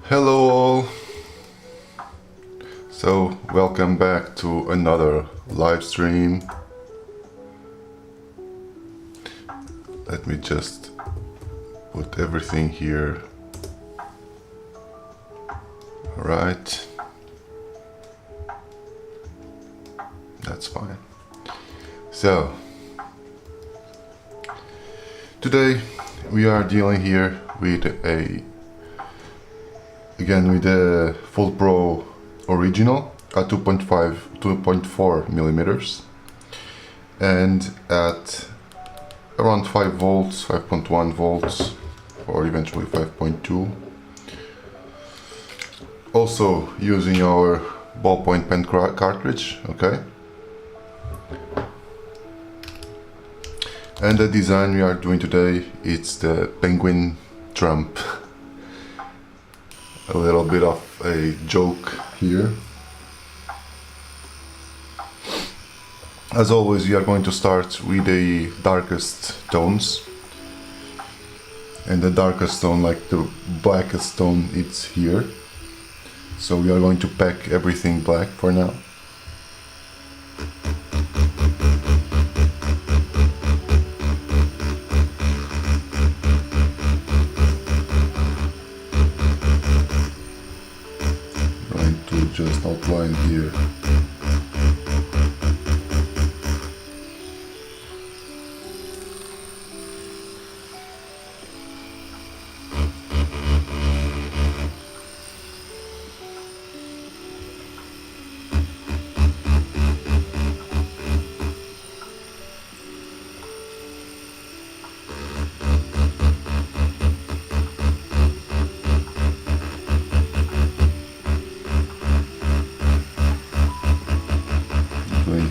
Hello all! So, welcome back to another live stream. Let me just put everything here. Alright. That's fine. So, today we are dealing here with with the Full Pro original at 2.4 millimeters and at around 5 volts, 5.1 volts, or eventually 5.2. Also using our ballpoint pen cartridge, okay? And the design we are doing today, it's the penguin Trump. A little bit of a joke here. As always, we are going to start with the darkest tones. And the darkest tone, like the blackest tone, it's here. So we are going to pack everything black for now. Just outline here.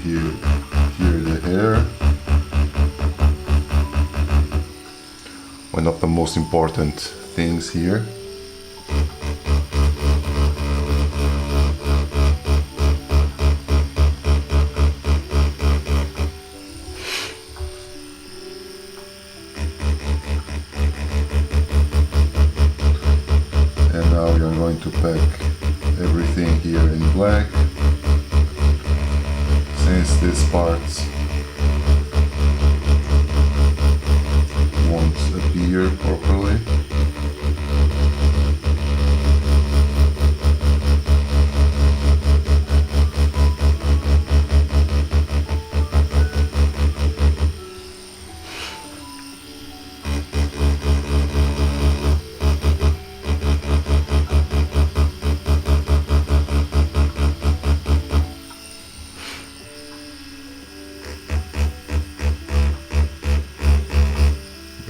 Here the hair. One of the most important things here. And now we are going to pack everything here in black. Since these parts won't appear properly.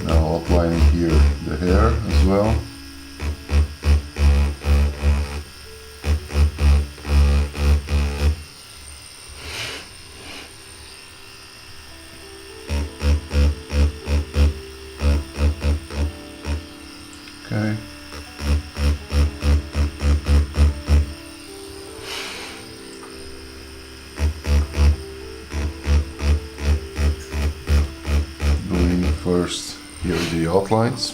Outlining here the hair as well. Okay. Doing first here the outlines.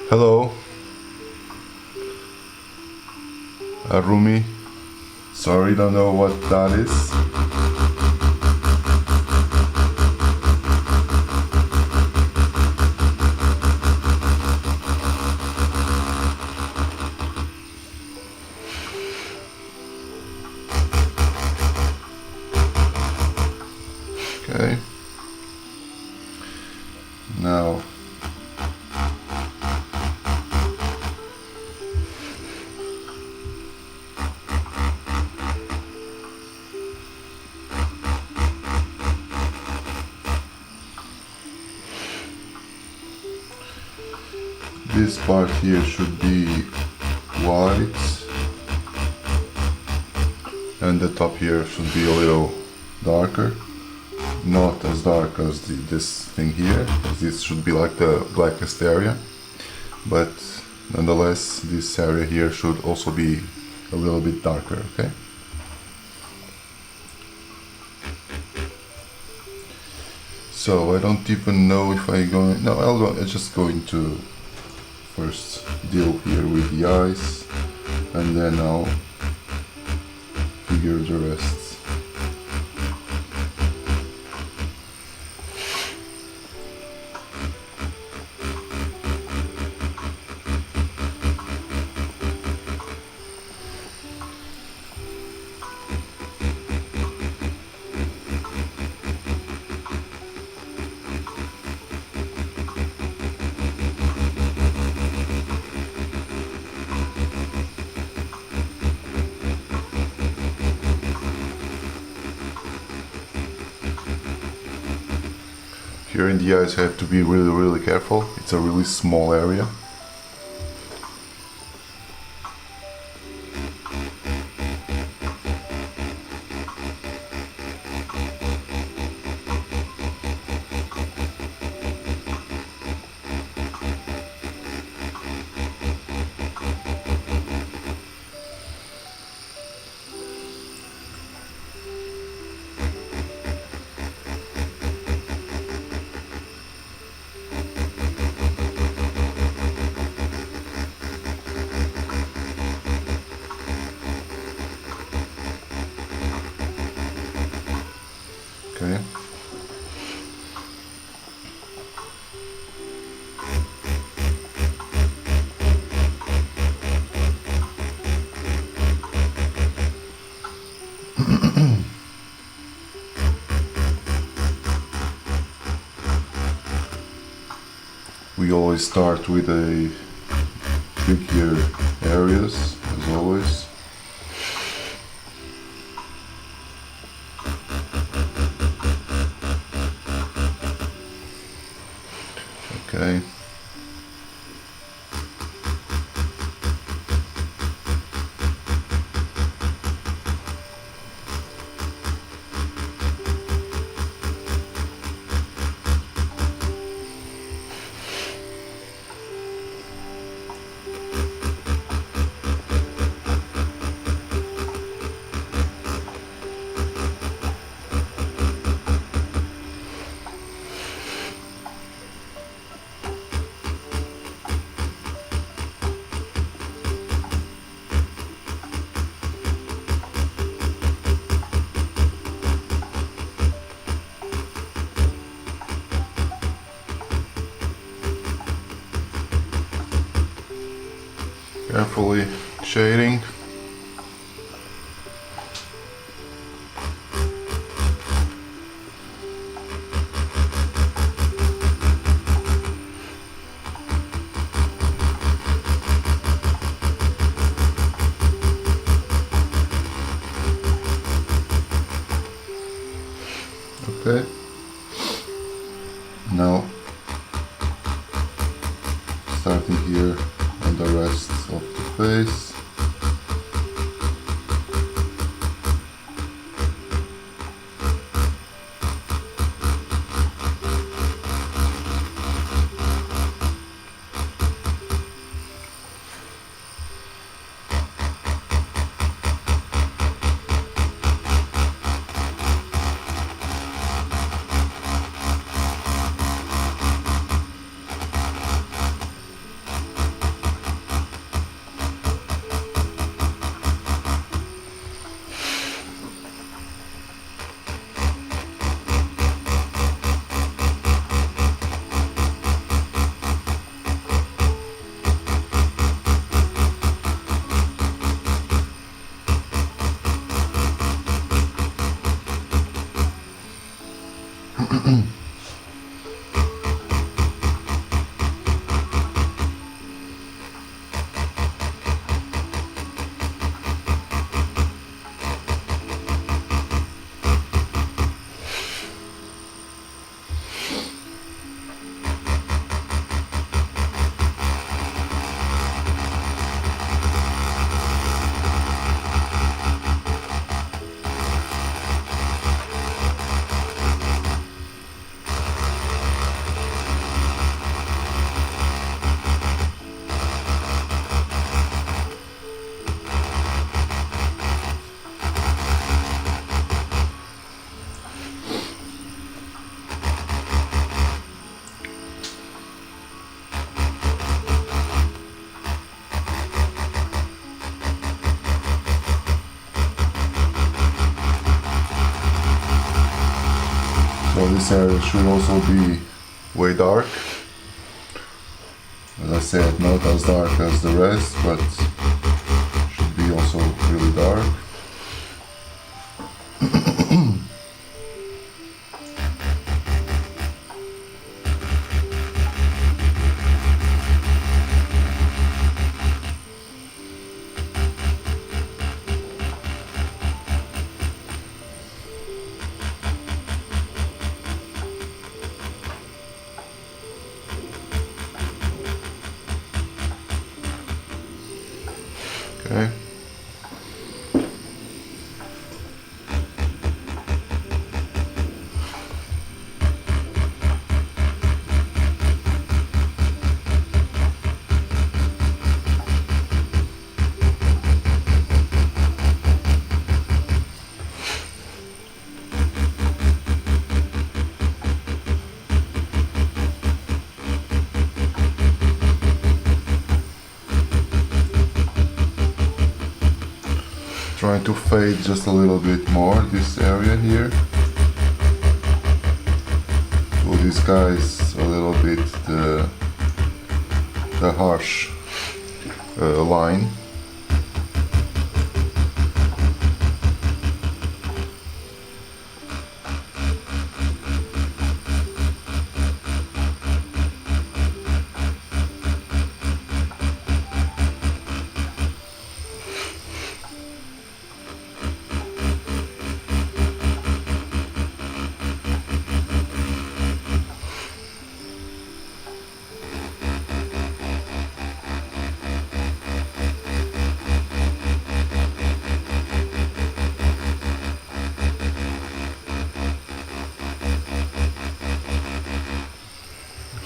Hello, Rumi. Sorry, don't know what that is. Okay. Now this part here should be white, and the top here should be a little darker. Not as dark as this thing here, as this should be like the blackest area, but nonetheless this area here should also be a little bit darker, okay? So I don't even know if I'm just going to first deal here with the eyes, and then I'll figure the rest. Here in the eyes, I have to be really careful. It's a really small area. Okay. We always start with a trickier areas, as always. Okay. Carefully shading. Okay. Now, starting here on the rest of the face. this area should also be way dark. As I said, not as dark as the rest, but should be also really dark. Okay. Trying to fade just a little bit more this area here. So this guy is a little bit the harsh line.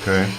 Okay.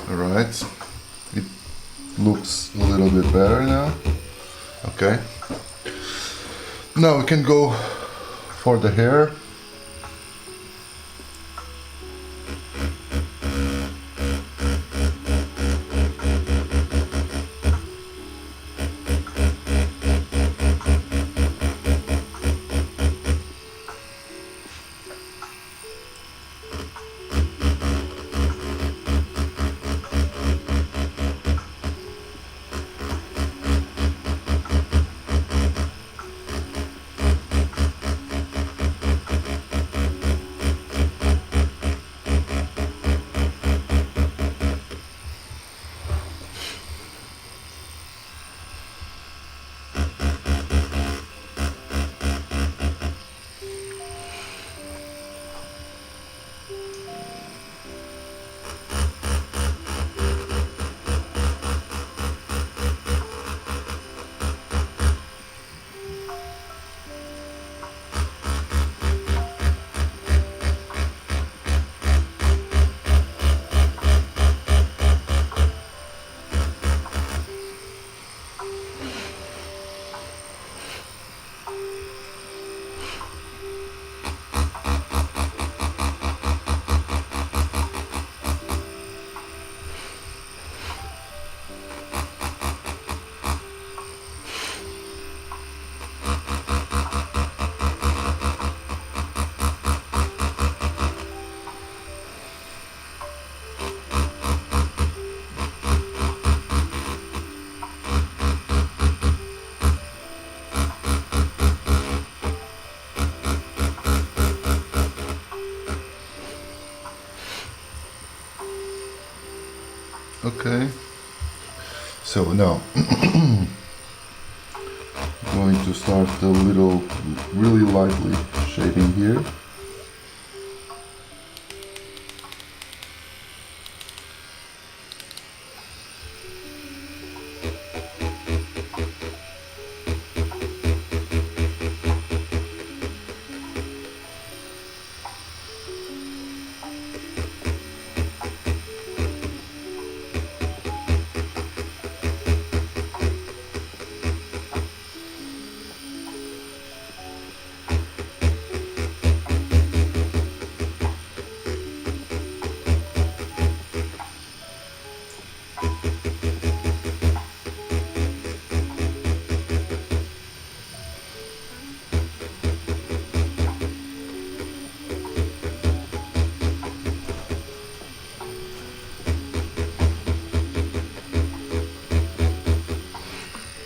Alright, it looks a little bit better now. Okay, now we can go for the hair. Okay, so now going to start a little, really lightly shading here.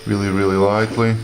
really lightly.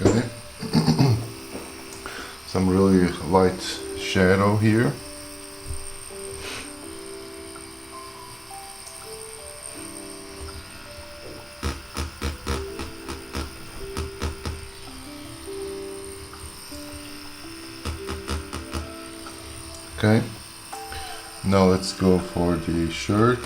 Okay. Some really light shadow here. Okay. Now let's go for the shirt.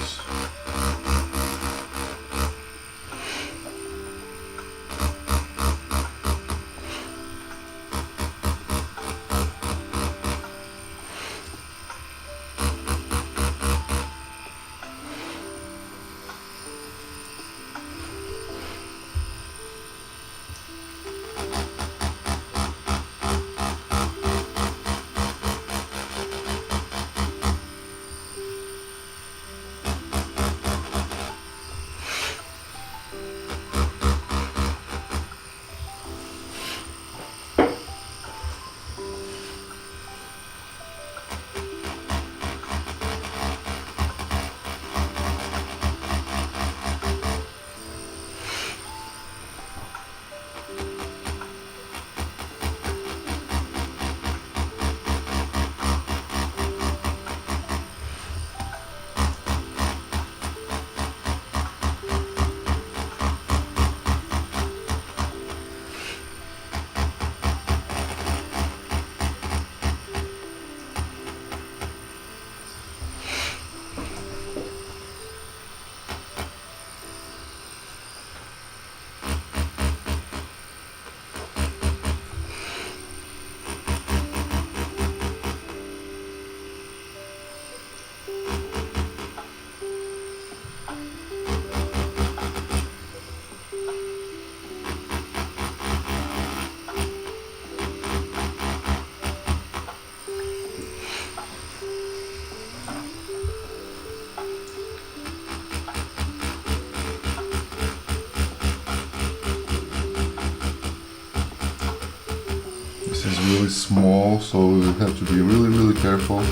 Is really small, so you have to be really careful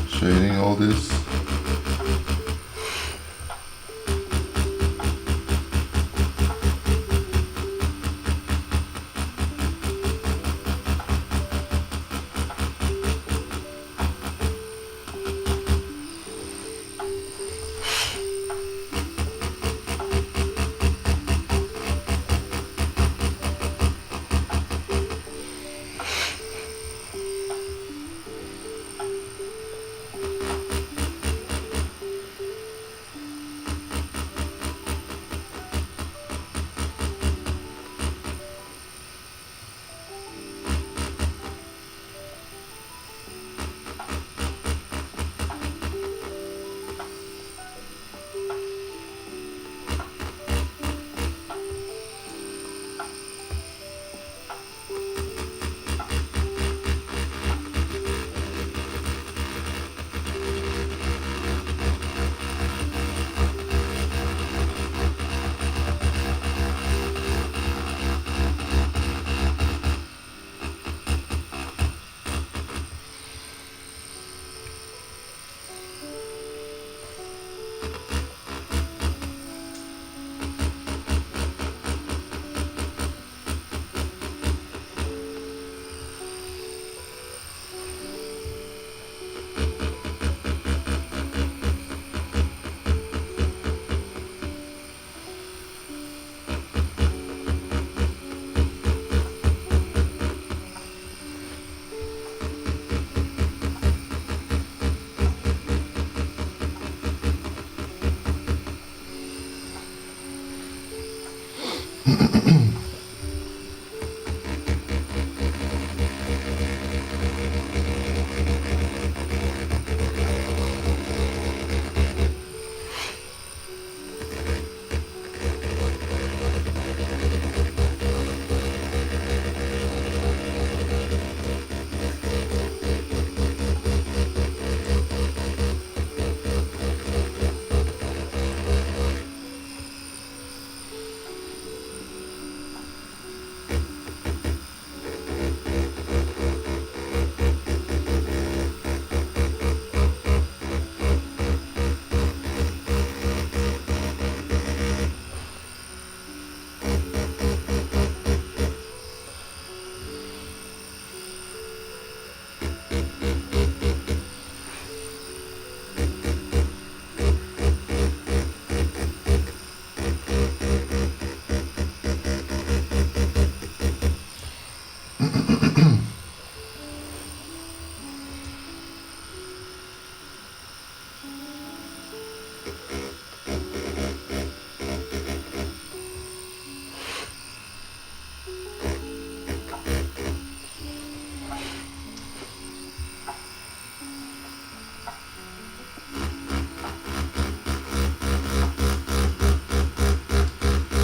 shading all this.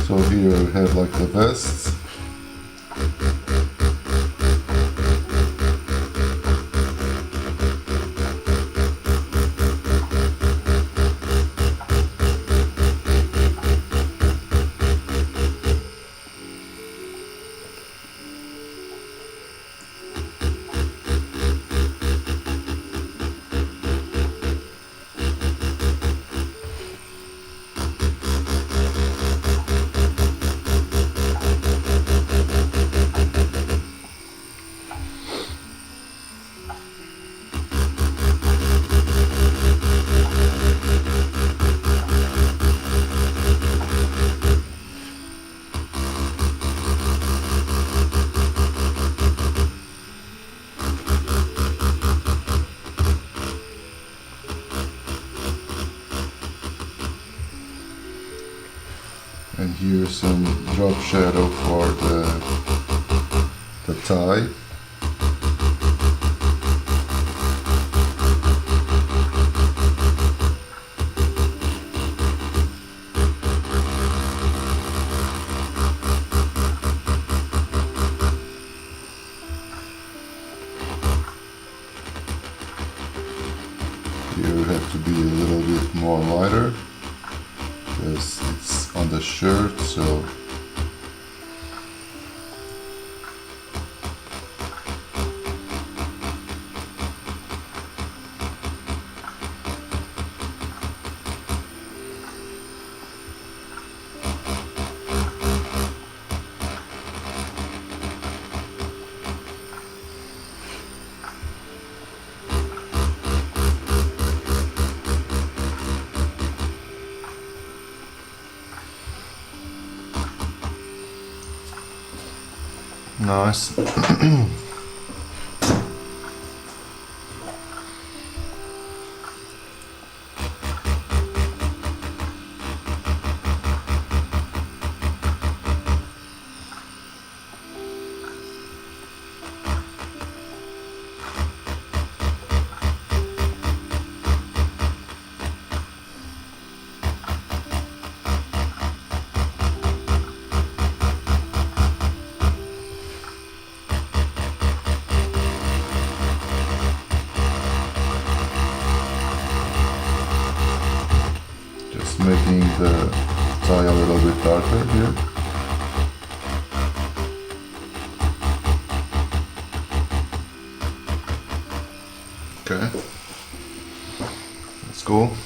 So here we have like the vests. And here's some drop shadow for the tie. Here we have to be a little bit more lighter, because it's on the shirt, so nice. Making the tie a little bit darker here. Okay, that's cool.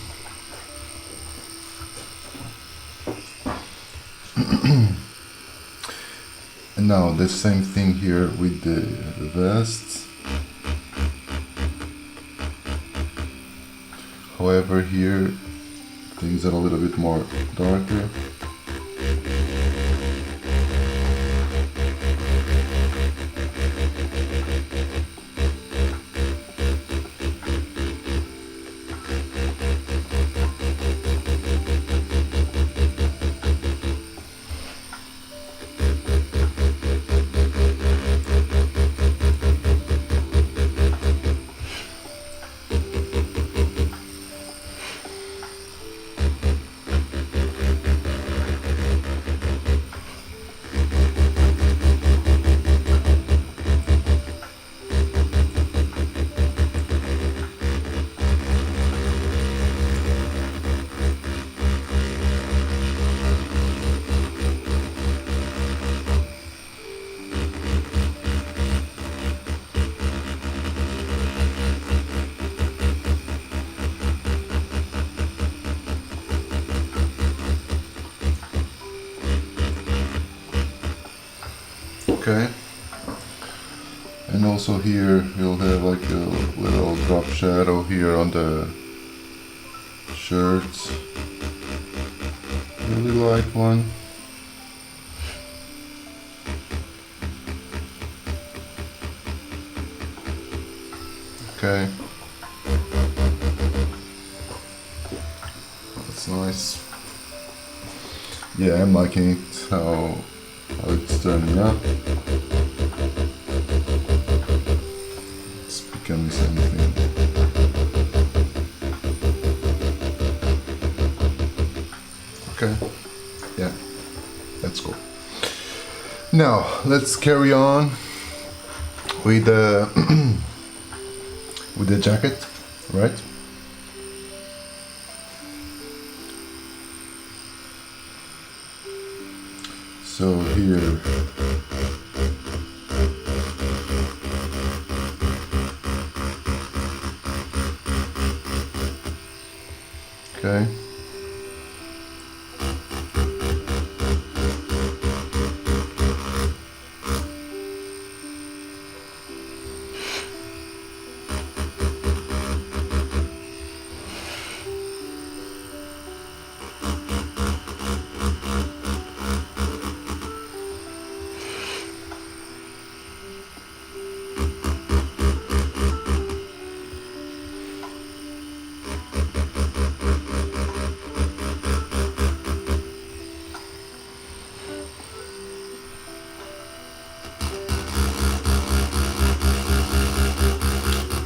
And now the same thing here with the vest. However, here things are a little bit more darker. Okay. And also here we'll have like a little drop shadow here on the shirts. Really light one. Okay. That's nice. Yeah, I'm liking it, how it's turning out. It's becoming something. Okay. Yeah, that's cool. Now let's carry on with the with the jacket, right? So here, okay.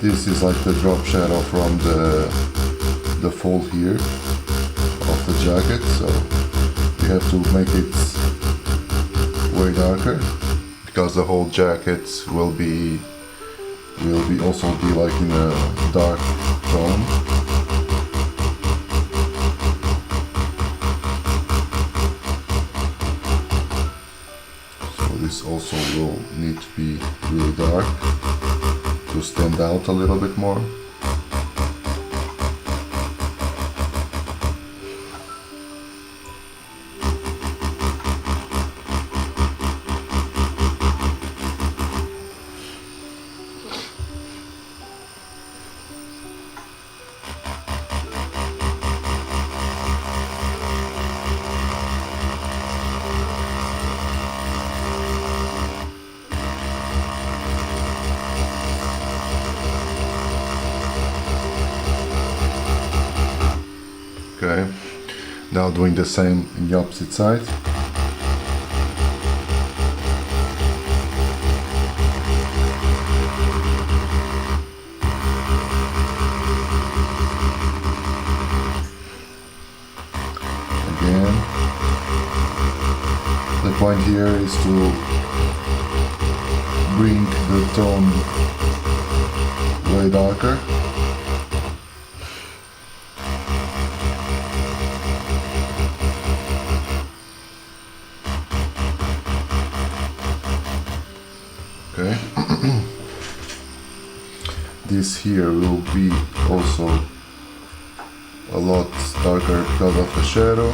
This is like the drop shadow from the fold here of the jacket, so you have to make it way darker because the whole jacket will be also be like in a dark tone. So this also will need to be really dark to stand out a little bit more. Okay, now doing the same in the opposite side. Again, the point here is to bring the tone way darker. Okay. This here will be also a lot darker because of the shadow.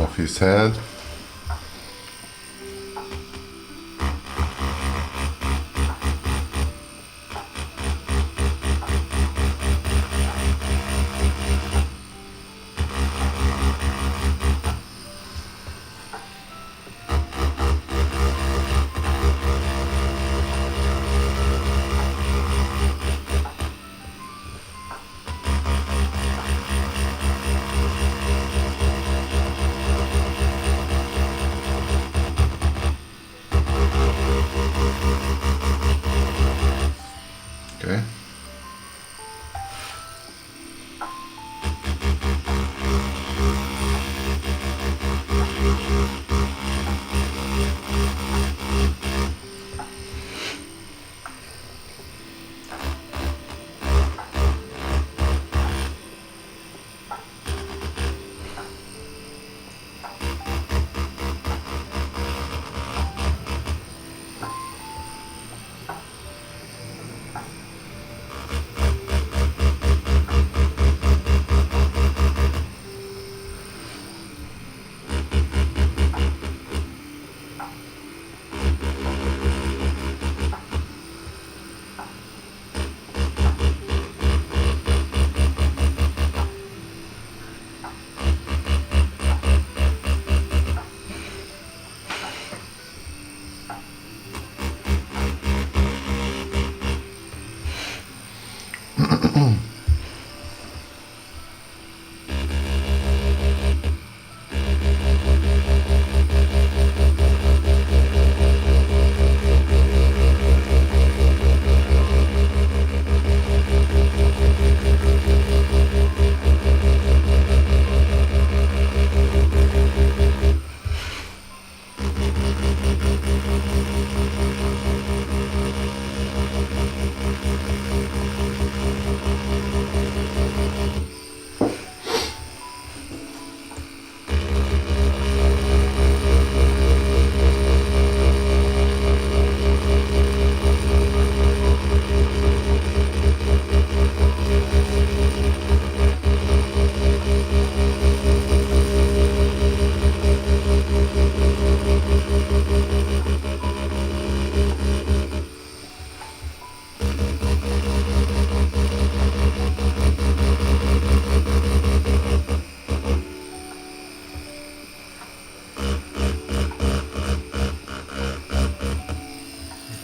Of his head.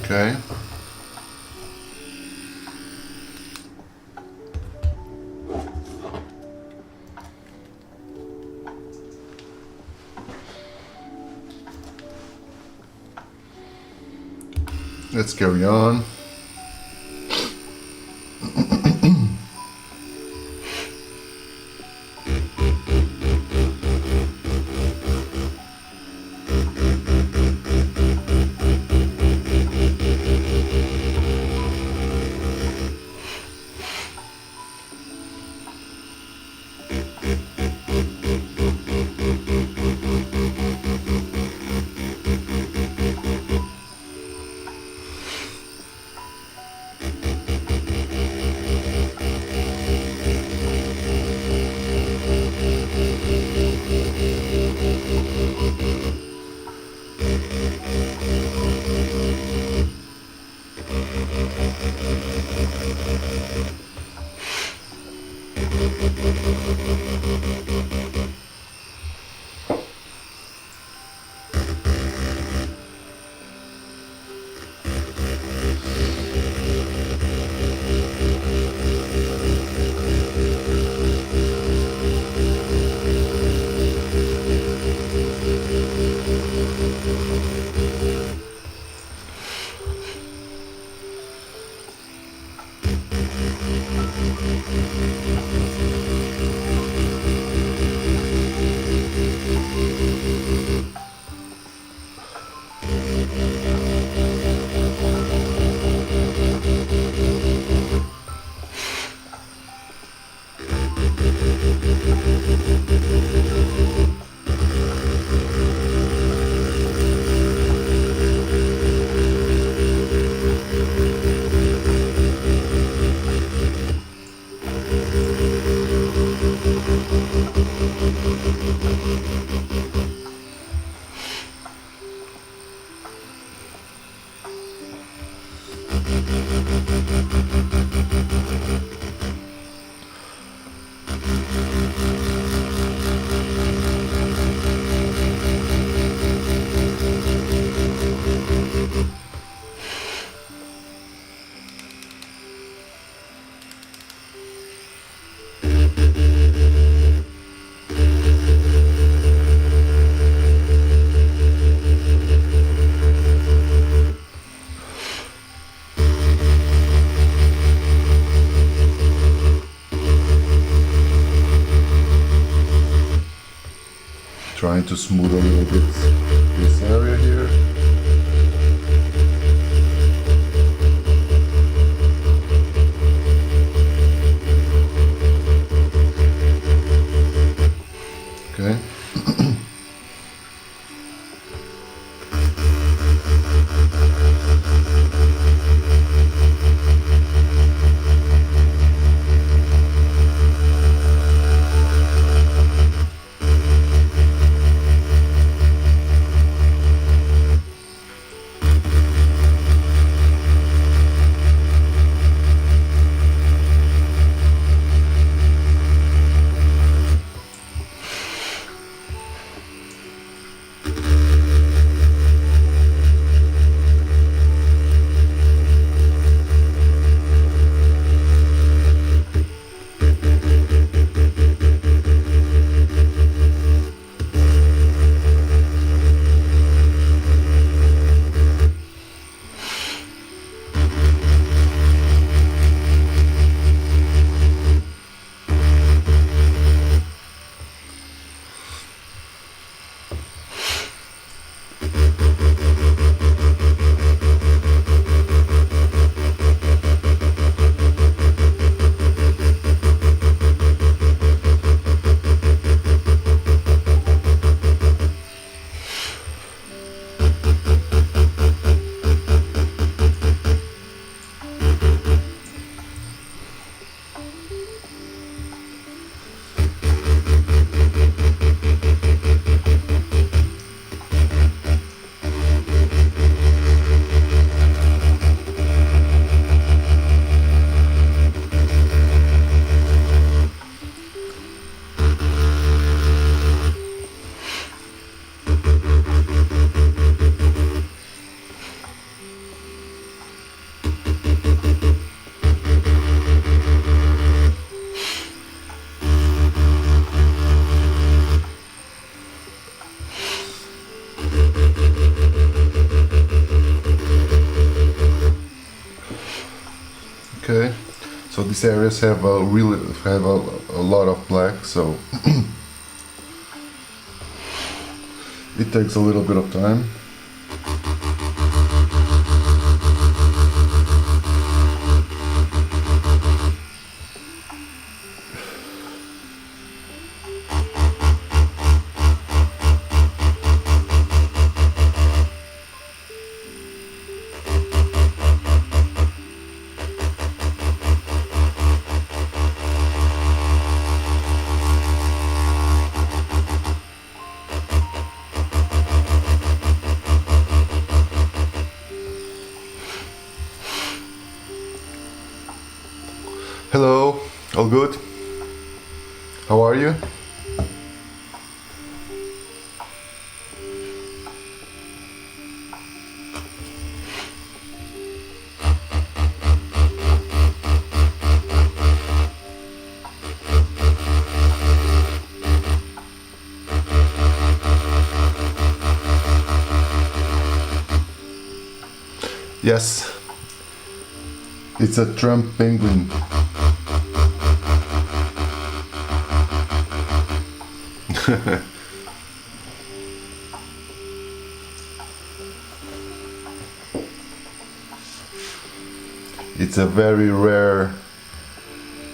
Okay. Let's carry on. Trying to smooth a little bit this area here. Okay. Okay, so these areas have a lot of black, so it takes a little bit of time. Hello, all good? How are you? Yes, it's a Trump penguin. It's a very rare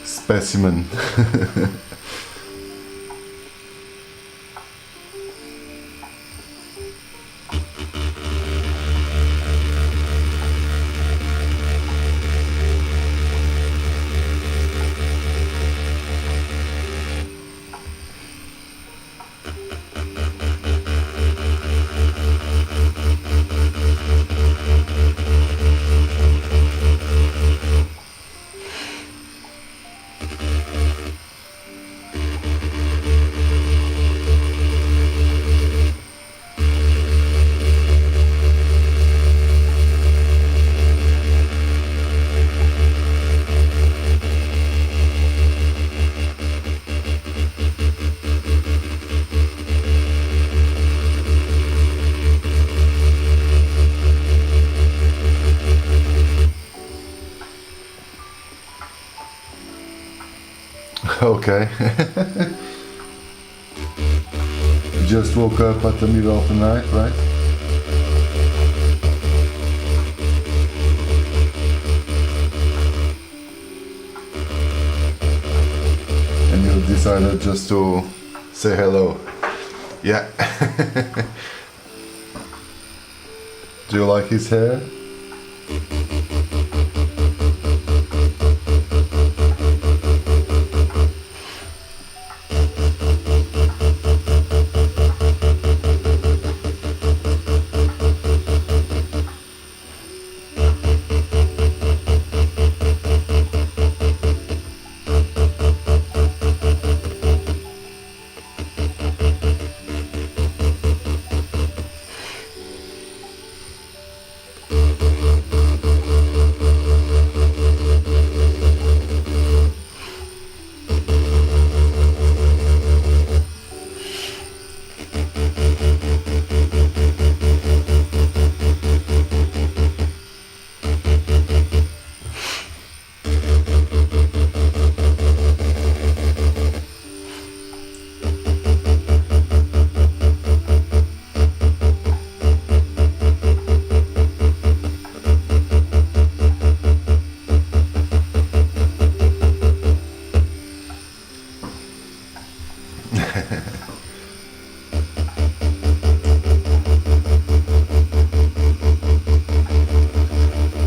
specimen. Okay. You just woke up at the middle of the night, right? And you decided just to say hello. Yeah. Do you like his hair?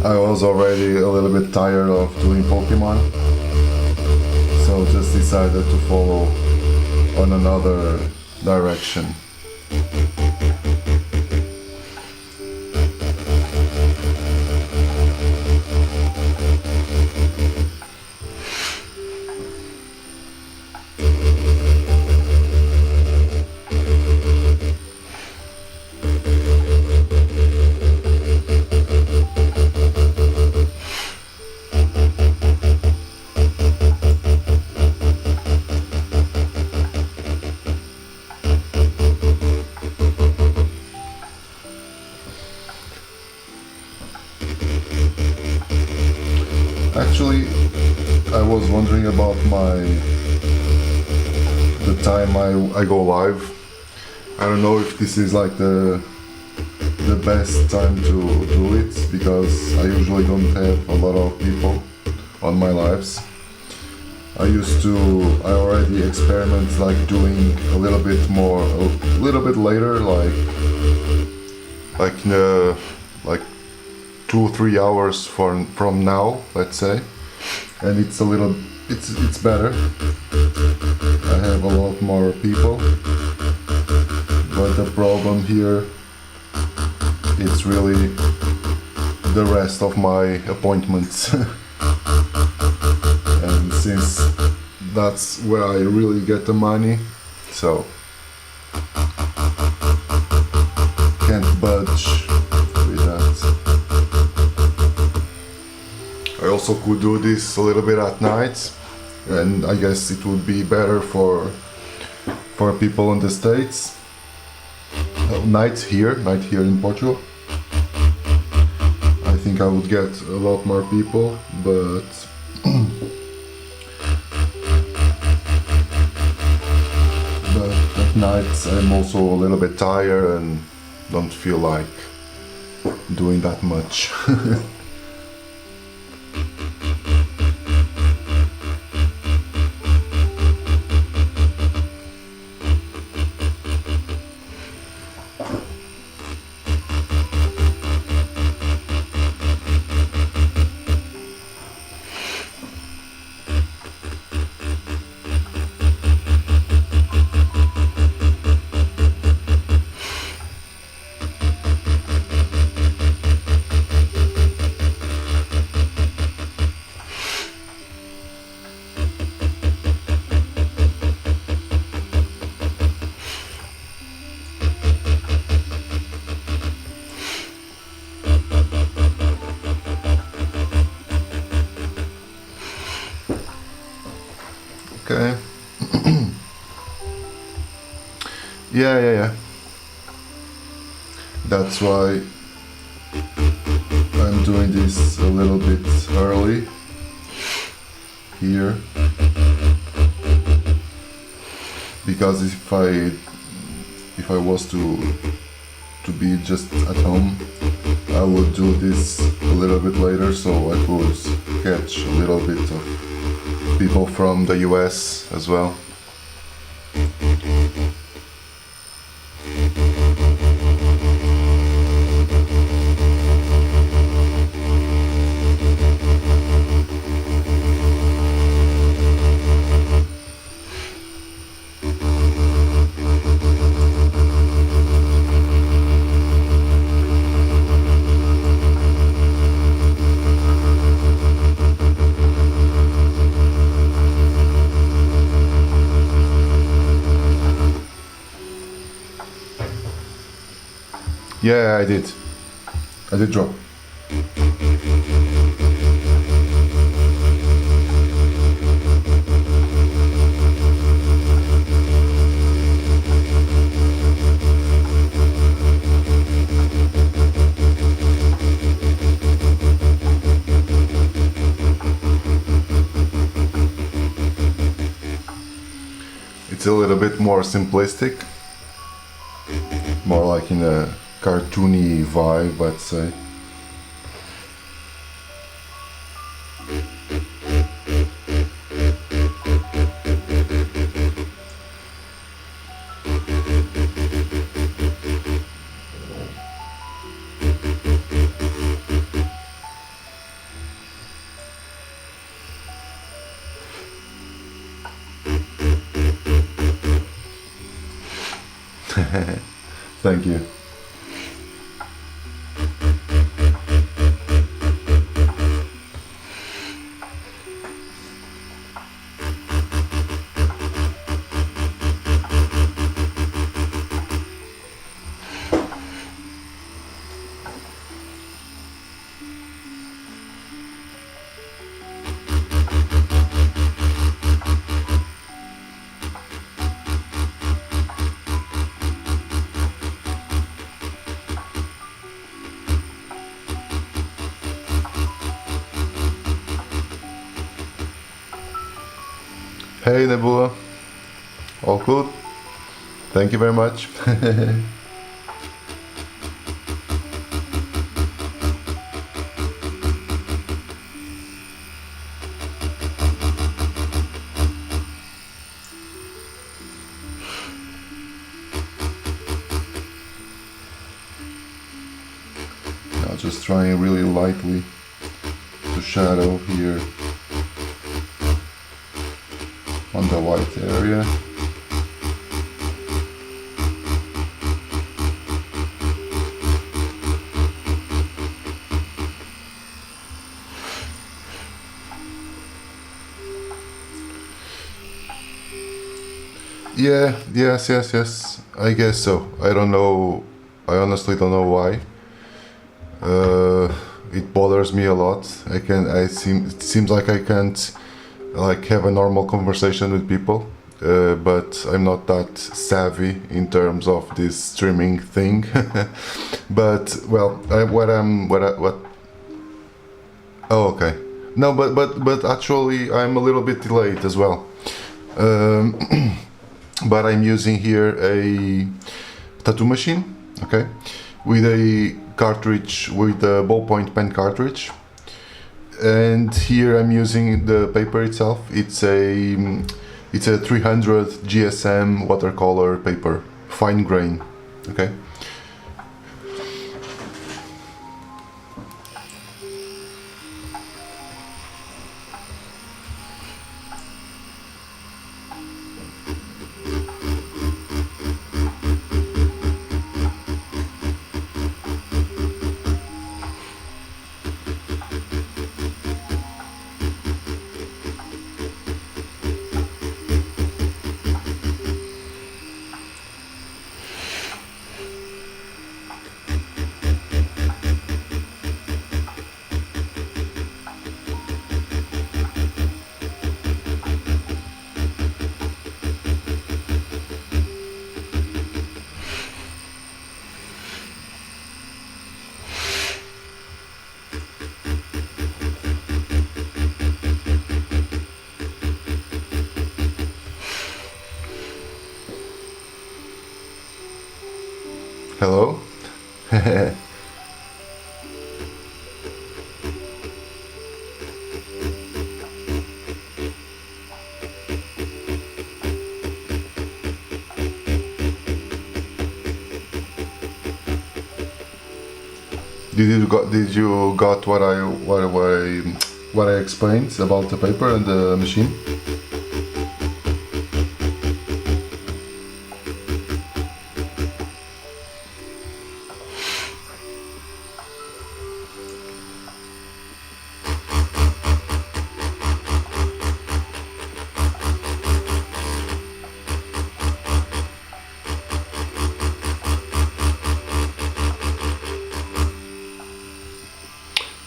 I was already a little bit tired of doing Pokemon, so just decided to follow on another direction. Actually, I was wondering about the time I go live. I don't know if this is like the best time to do it, because I usually don't have a lot of people on my lives. I already experiment like doing a little bit later, like 2-3 hours from now, let's say, and it's better. I have a lot more people, but the problem here, it's really the rest of my appointments. And since that's where I really get the money, so can't budge with that. I also could do this a little bit at night, and I guess it would be better for people in the States. Night here in Portugal. I think I would get a lot more people, but at night I'm also a little bit tired and don't feel like doing that much. Okay. Yeah. That's why I'm doing this a little bit early here, because if I was to be just at home, I would do this a little bit later, so I could catch a little bit of people from the US as well. Yeah, I did drop. It's a little bit more simplistic, more like in a cartoony vibe, let's say. Thank you. Hey Nebula, all good? Thank you very much. Now just trying really lightly to shadow here on the white area. Yeah, yes. I guess so. I don't know. I honestly don't know why. It bothers me a lot. It seems like I can't like have a normal conversation with people. But I'm not that savvy in terms of this streaming thing. But well, what? Oh, okay. No, but actually, I'm a little bit delayed as well. Um, but I'm using here a tattoo machine, okay, with a cartridge, with a ballpoint pen cartridge, and here I'm using the paper itself. It's a 300 GSM watercolor paper, fine grain, okay. Hello. Did you got what I explained about the paper and the machine?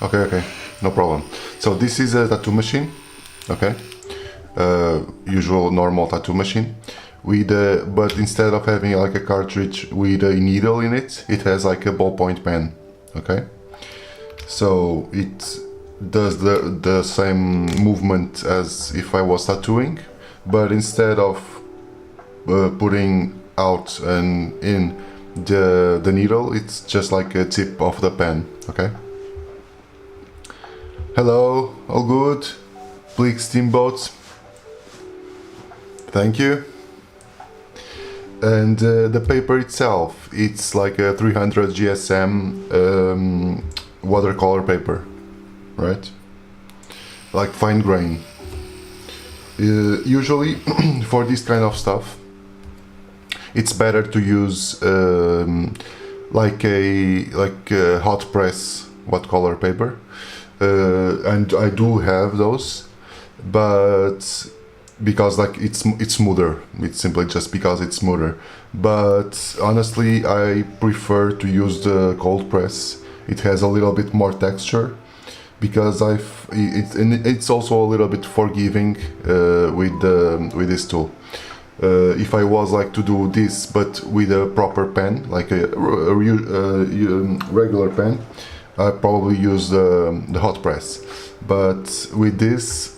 Okay, no problem. So this is a tattoo machine, okay, usual normal tattoo machine, with but instead of having like a cartridge with a needle in it, it has like a ballpoint pen, okay. So it does the same movement as if I was tattooing, but instead of putting out and in the needle, it's just like a tip of the pen, okay. Hello, all good? Bleak Steamboats. Thank you. And the paper itself, it's like a 300 GSM watercolor paper, right? Like fine grain. Usually, for this kind of stuff, it's better to use like a hot press watercolor paper. And I do have those, but because like it's smoother, it's simply just because it's smoother. But honestly, I prefer to use the cold press. It has a little bit more texture because it's also a little bit forgiving with this tool. If I was like to do this but with a proper pen, like a regular pen, I probably use the hot press. But with this,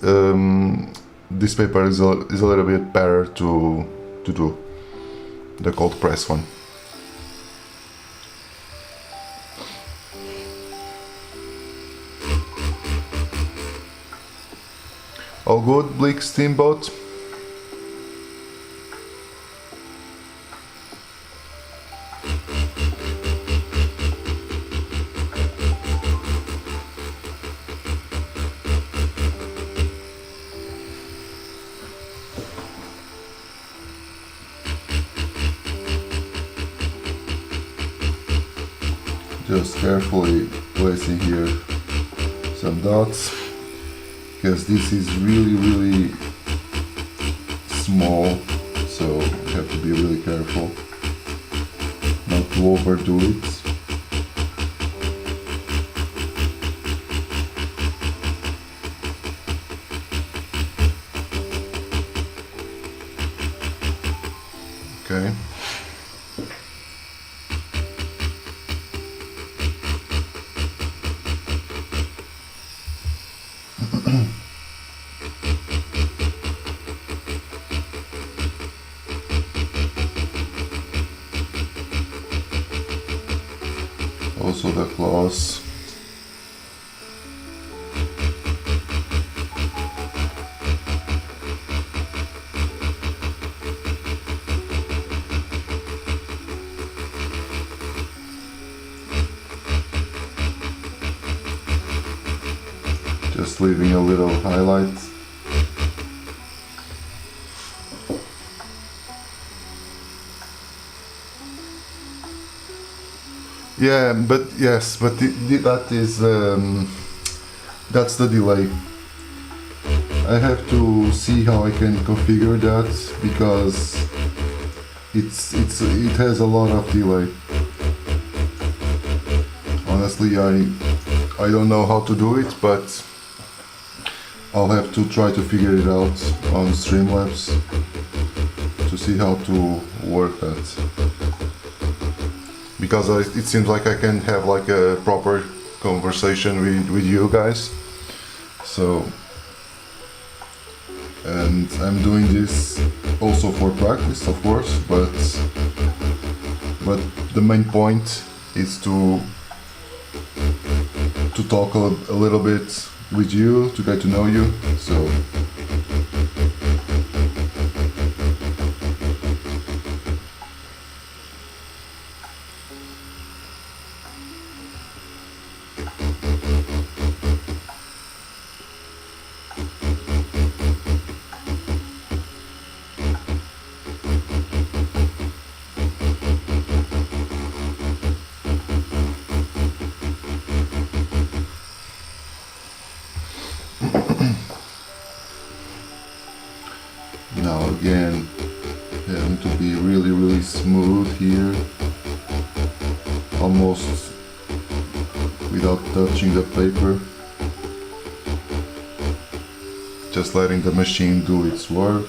this paper is a little bit better to do the cold press one. All good, Bleak Steamboat? Just carefully placing here some dots, because this is really small, so you have to be really careful not to overdo it. Okay. Also the claws. Just leaving a little highlight. Yeah, but yes, but that is that's the delay. I have to see how I can configure that, because it has a lot of delay. Honestly, I don't know how to do it, but I'll have to try to figure it out on Streamlabs to see how to work that. Because it seems like I can have like a proper conversation with you guys. So, and I'm doing this also for practice, of course, but the main point is to talk a little bit with you, to get to know you. So now again, having to be really smooth here, almost without touching the paper, just letting the machine do its work.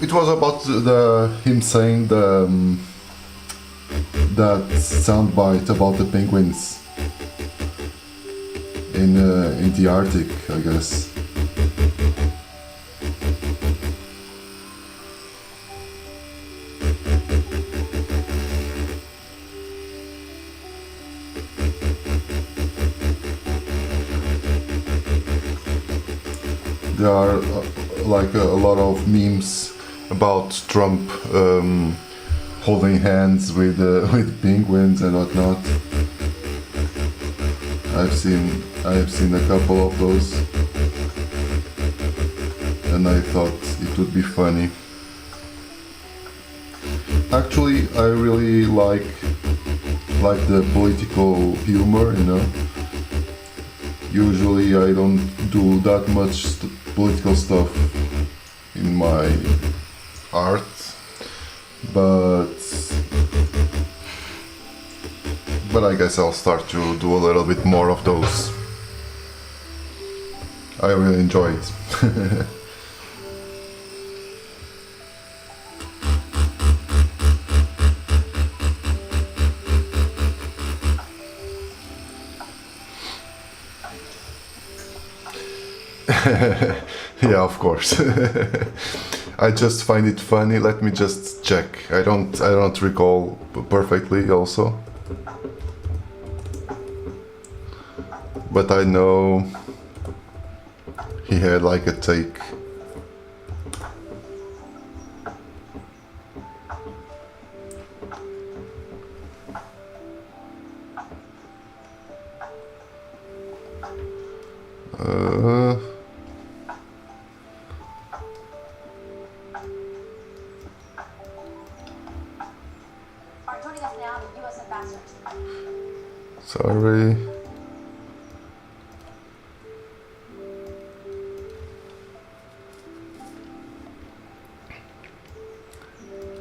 It was about him saying that soundbite about the penguins in the Arctic, I guess. There are like a lot of memes about Trump holding hands with penguins and whatnot. I've seen a couple of those. and I thought it would be funny. Actually, I really like the political humor, you know. Usually I don't do that much political stuff in my art, but I guess I'll start to do a little bit more of those. I really enjoy it. Yeah, of course. I just find it funny. Let me just check. I don't recall perfectly also. But I know he had like a take. Are joining us now, the U.S. ambassadors. Sorry.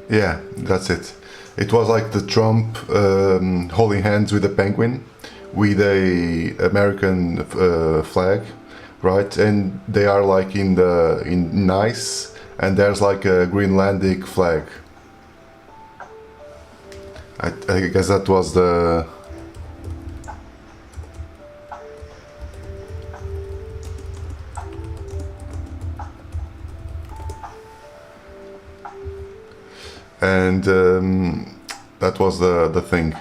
Yeah, that's it. It was like the Trump holding hands with a penguin with a American flag, right? And they are like in nice, and there's like a Greenlandic flag. I guess that was the. And that was the thing,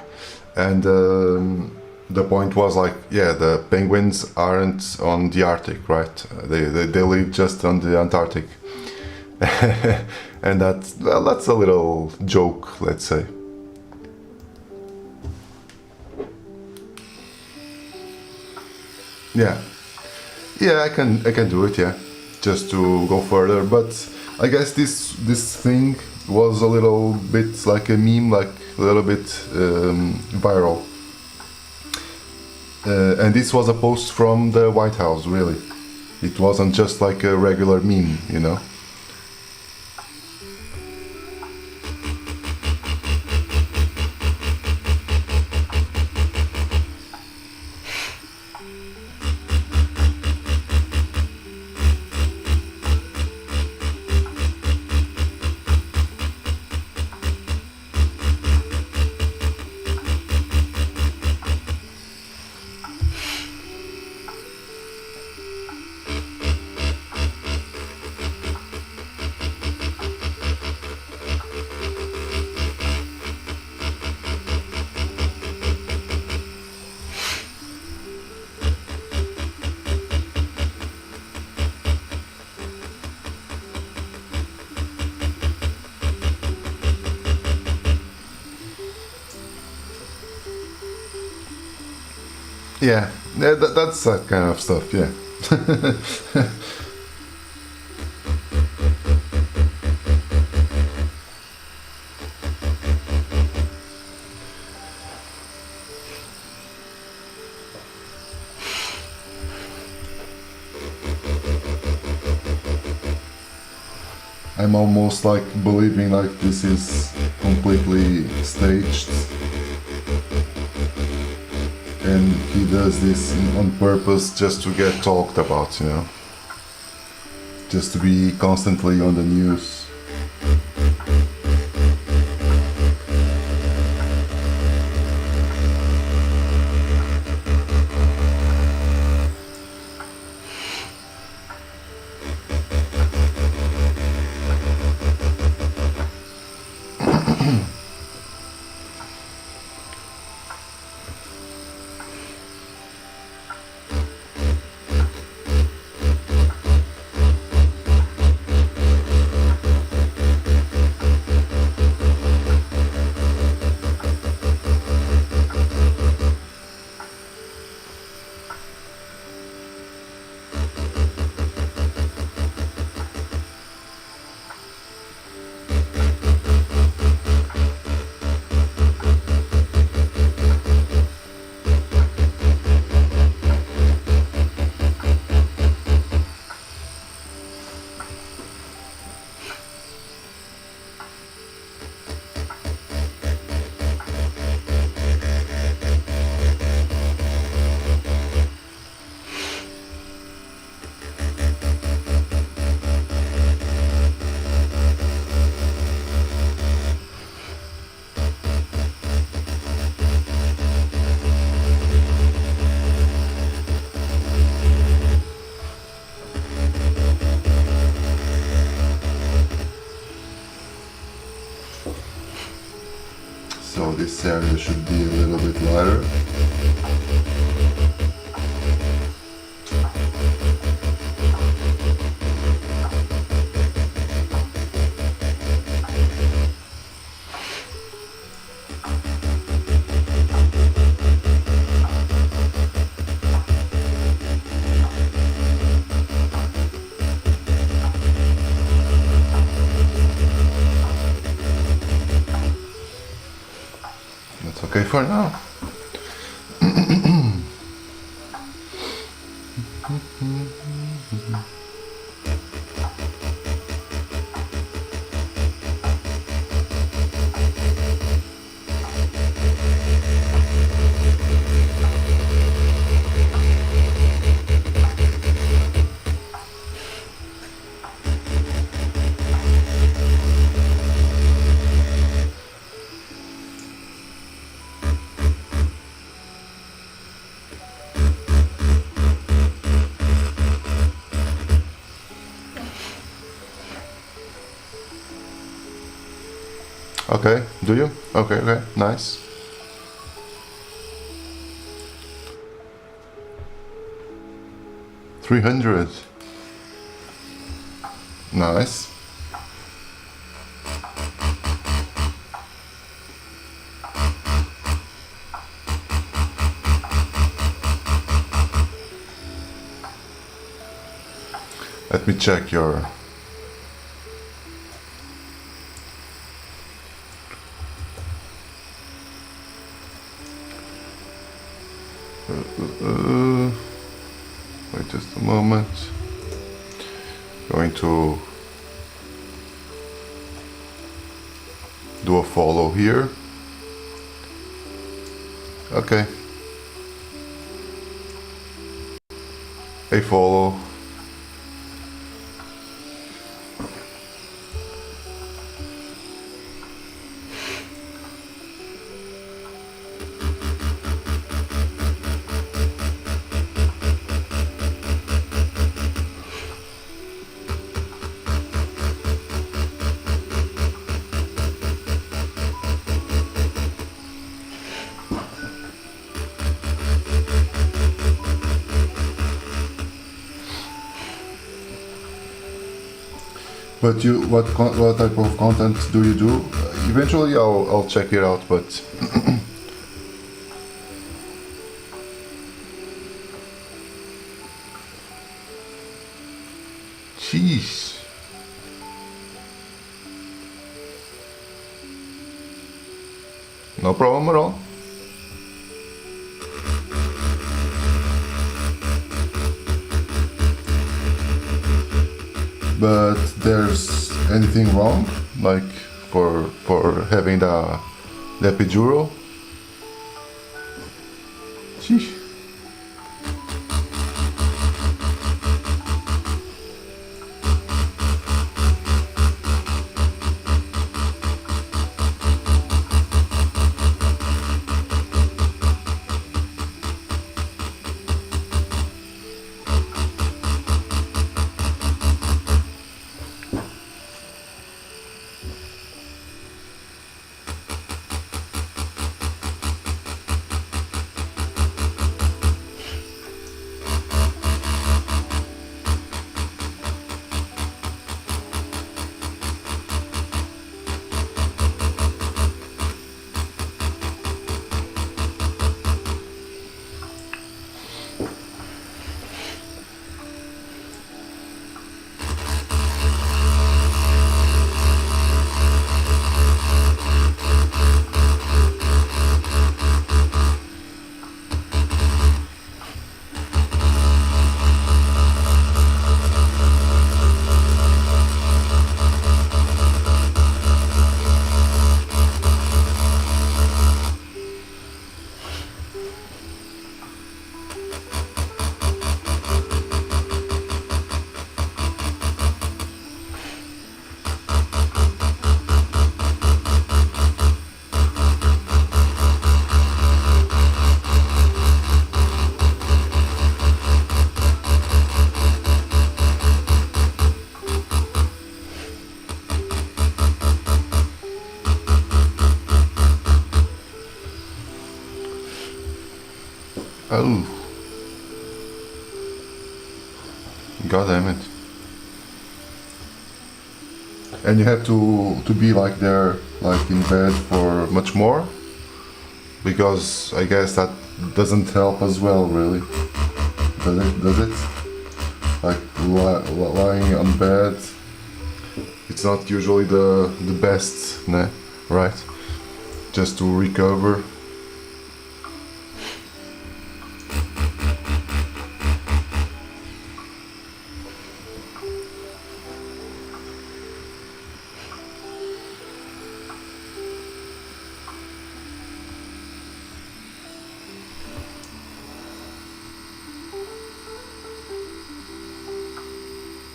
and the point was like, yeah, the penguins aren't on the Arctic, right? They live just on the Antarctic. And that's a little joke, let's say. Yeah, I can do it, yeah, just to go further. But I guess this thing was a little bit like a meme, like a little bit viral. And this was a post from the White House, really. It wasn't just like a regular meme, you know. Yeah, that's that kind of stuff, yeah. I'm almost like believing like this is completely staged. And he does this on purpose just to get talked about, you know? Just to be constantly on the news. this area should be a little bit lighter. That's okay for now. Okay, do you? Okay, nice. $300. Nice. Let me check your wait just a moment. Going to do a follow here. Okay. A follow. But you, what type of content do you do? Eventually, I'll check it out. But jeez, no problem at all. But there's anything wrong, like for having the epidural? Sheesh. Oh, god damn it. And you have to be like there, like in bed for much more, because I guess that doesn't help as well, really. Does it? Like lying on bed, it's not usually the best, nah, right? Just to recover.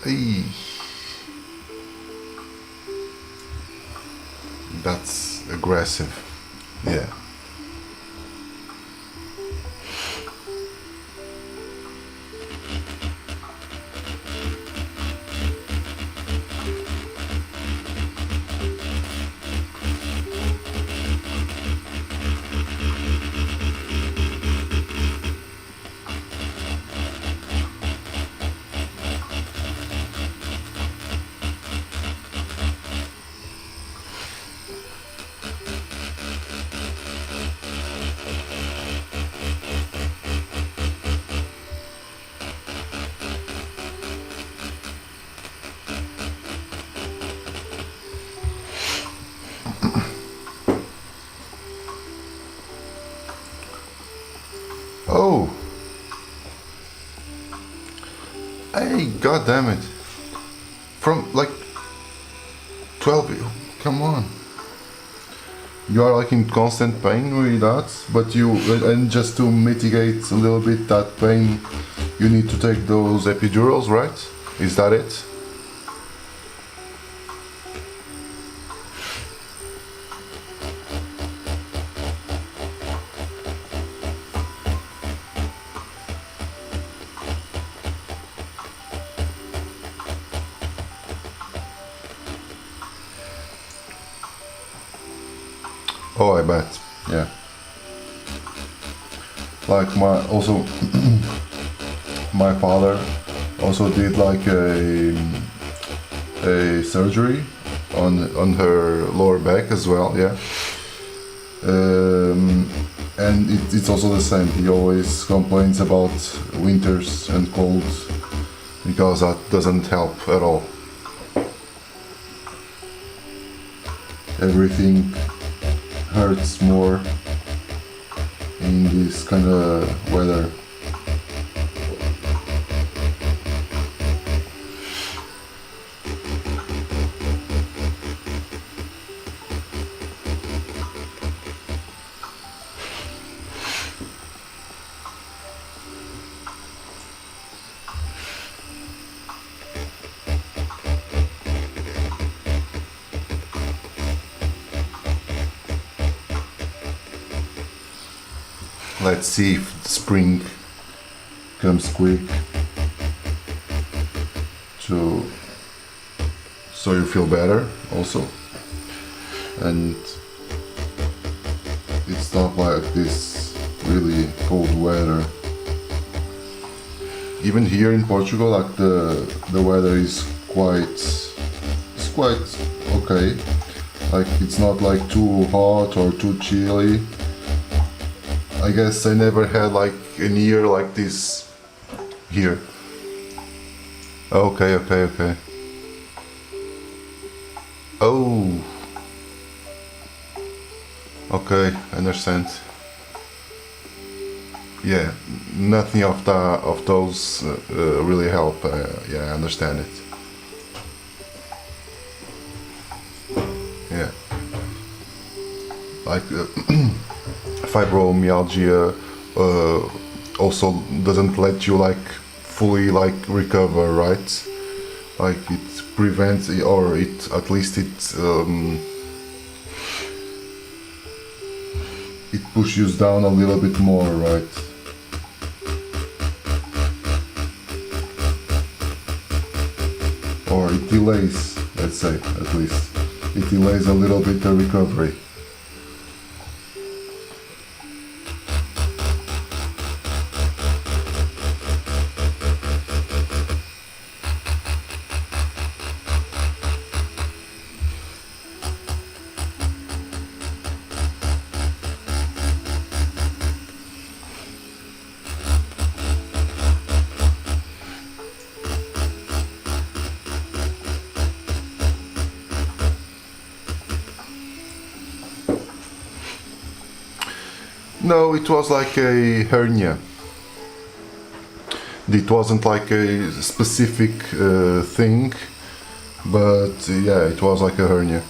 Hey. That's aggressive. Yeah. Oh. Hey, god damn it. From like 12, come on. You are like in constant pain with that, but and just to mitigate a little bit that pain, you need to take those epidurals, right? Is that it? Oh, I bet. Yeah. Like my father also did like a surgery on her lower back as well. Yeah. And it's also the same. He always complains about winters and colds because that doesn't help at all. Everything hurts more in this kind of weather. Let's see if spring comes quick so you feel better also, and it's not like this really cold weather. Even here in Portugal, like the weather is quite okay. Like it's not like too hot or too chilly. I guess I never had like a year like this here. Okay. Oh. Okay, understand. Yeah, nothing of those really help. Yeah, I understand it. Yeah. Like. Fibromyalgia also doesn't let you like fully like recover, right? Like it prevents, or it at least it pushes down a little bit more, right? Or it delays, let's say, at least it delays a little bit the recovery. No, it was like a hernia. It wasn't like a specific thing, but yeah, it was like a hernia.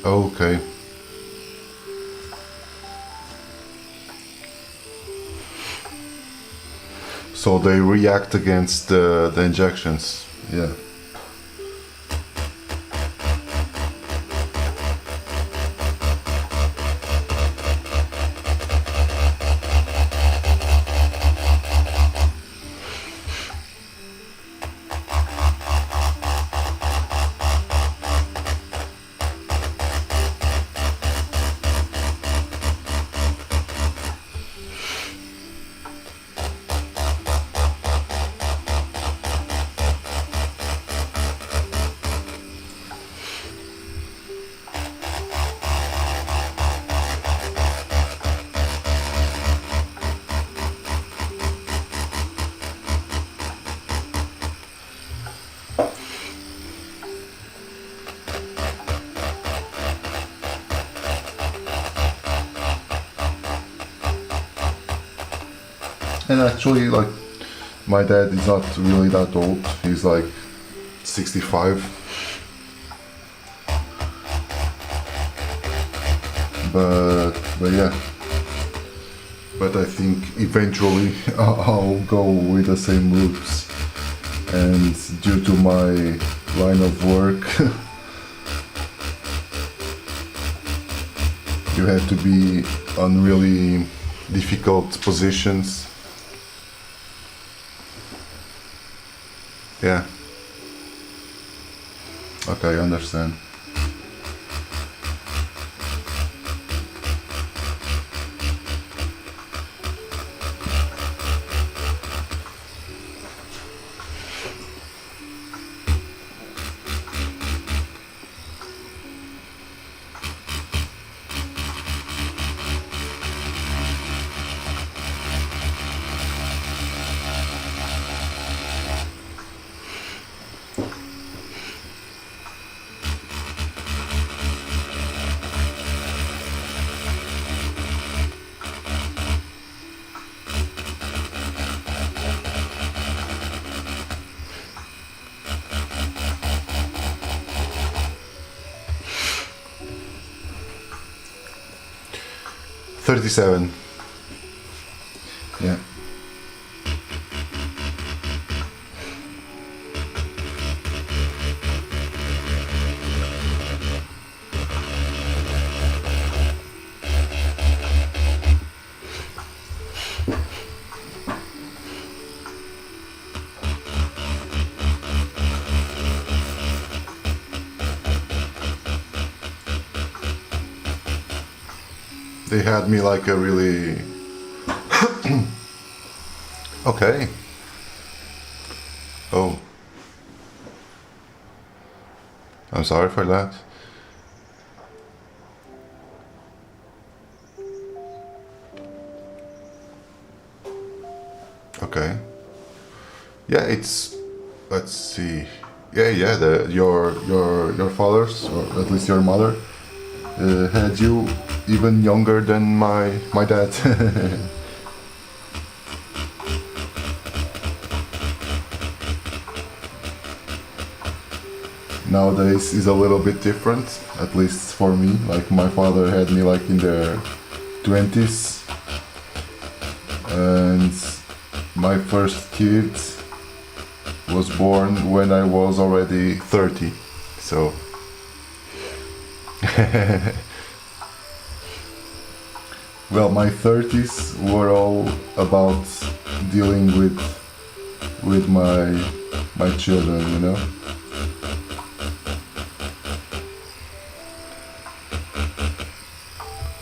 Okay. So they react against the injections. Yeah. And actually, like, my dad is not really that old. He's like 65. But yeah. But I think eventually I'll go with the same routes. And due to my line of work, you have to be on really difficult positions. Yeah. Okay, I understand. $37. Yeah. They had me like a really... Okay. Oh. I'm sorry for that. Okay. Yeah, it's let's see. Yeah. Your fathers, or at least your mother, had you even younger than my dad. Nowadays is a little bit different, at least for me. Like my father had me like in their 20s, and my first kid was born when I was already 30. So well, my 30s were all about dealing with my children, you know.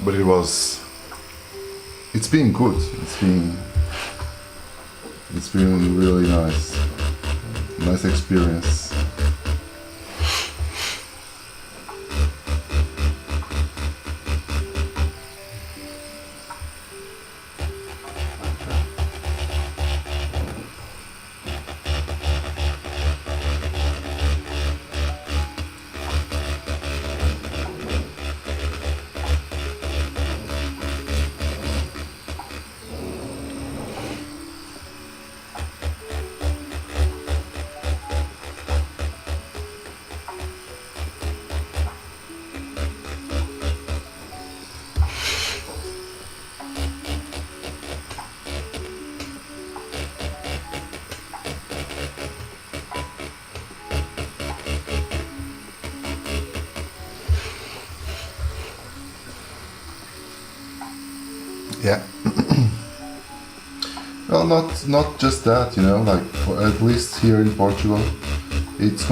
But it's been good. It's been really nice experience. Yeah. Well, not just that, you know. Like at least here in Portugal, it's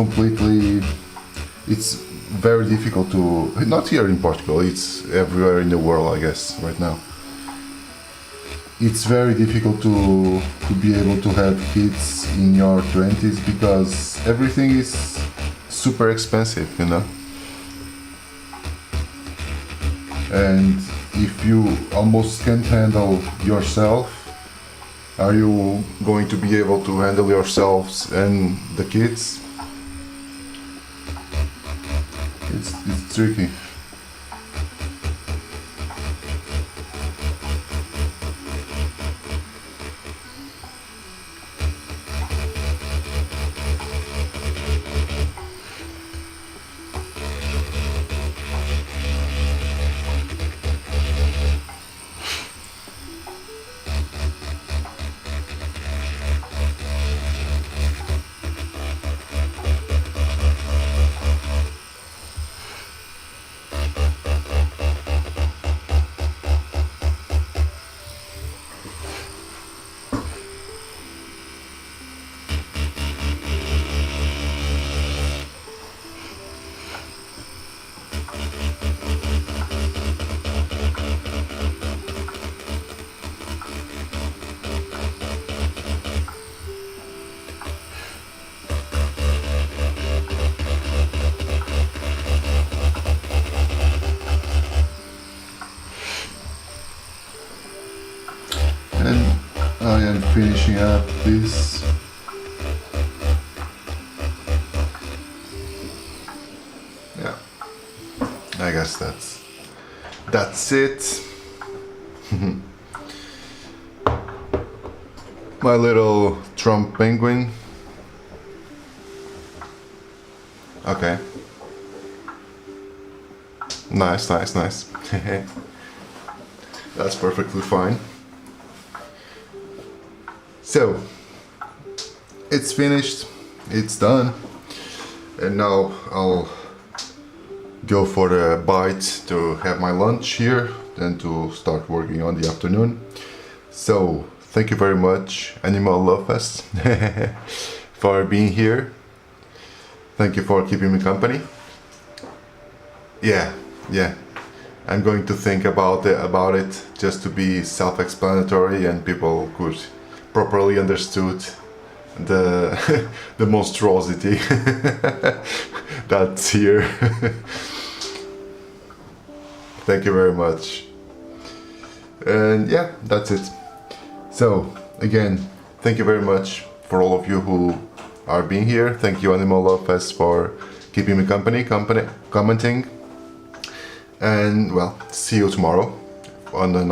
very difficult to. Not here in Portugal. It's everywhere in the world, I guess, right now. It's very difficult to be able to have kids in your 20s because everything is super expensive, you know. And if you almost can't handle yourself, are you going to be able to handle yourselves and the kids? It's tricky. And I am finishing up this. Yeah, I guess that's it. My little Trump penguin. Okay. Nice. That's perfectly fine. So, it's finished, it's done, and now I'll go for a bite to have my lunch here, then to start working on the afternoon. So, thank you very much, Animal Love Fest, for being here. Thank you for keeping me company. Yeah. I'm going to think about it just to be self-explanatory and people could properly understood the the monstrosity that's here. Thank you very much. And yeah, that's it. So again, thank you very much for all of you who are being here. Thank you, Animal Lopez, for keeping me commenting. And well, see you tomorrow on another